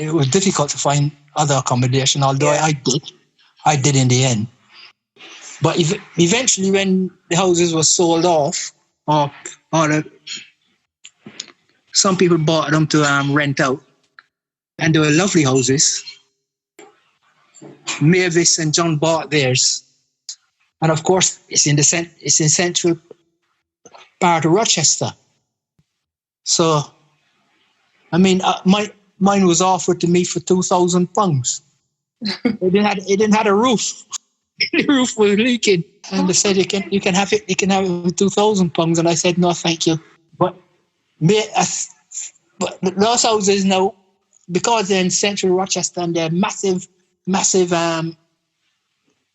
it was difficult to find other accommodation, although I did in the end. But eventually, when the houses were sold off, some people bought them to rent out, and they were lovely houses. Mavis and John bought theirs, and of course, it's in central part of Rochester. So, I mean, mine was offered to me for £2,000. It didn't have a roof. The roof was leaking, and they said you can have it. You can have it for £2,000, and I said no, thank you. But those houses now, because they're in central Rochester and they're massive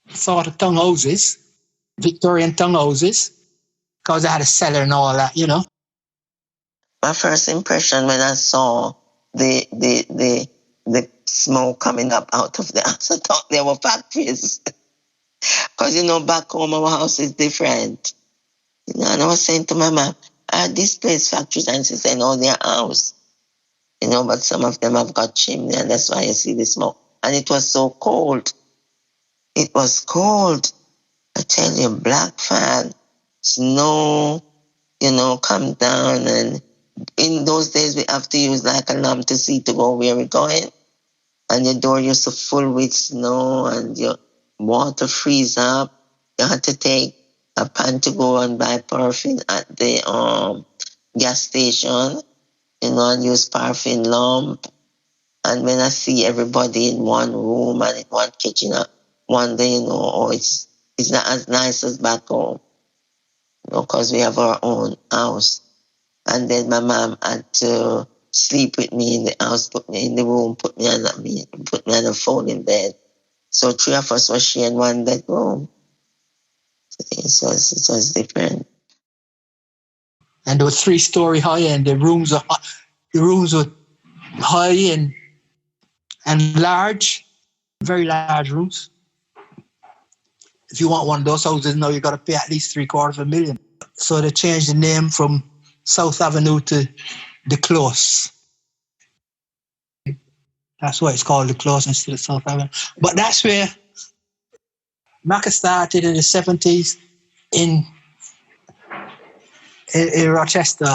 sort of tongue houses, Victorian tongue houses, because they had a cellar and all that, you know. My first impression when I saw the smoke coming up out of the house, I thought there were factories. Because, you know, back home our house is different. You know, and I was saying to my mom, this place factories, and she said, no, they're house. You know, but some of them have got chimney, and that's why you see the smoke. And it was so cold. It was cold. I tell you, black fan, snow, you know, come down. And in those days, we have to use like a lamp to see to go where we're going. And your door used to full with snow, and your water freeze up. You had to take a pan to go and buy paraffin at the gas station, you know, and use paraffin lamp. And when I see everybody in one room and in one kitchen, one day, you know, it's not as nice as back home, you know, because we have our own house. And then my mom had to sleep with me in the house, put me in the room, put me on a folding bed. So 3 of us were sharing one bedroom. It was different. And they were 3-story high, and the rooms were high and large, very large rooms. If you want one of those houses now, you got to pay at least $750,000. So they changed the name from South Avenue to the Close. That's why it's called the Close instead of South Avenue. But that's where Macca started in the 70s in Rochester.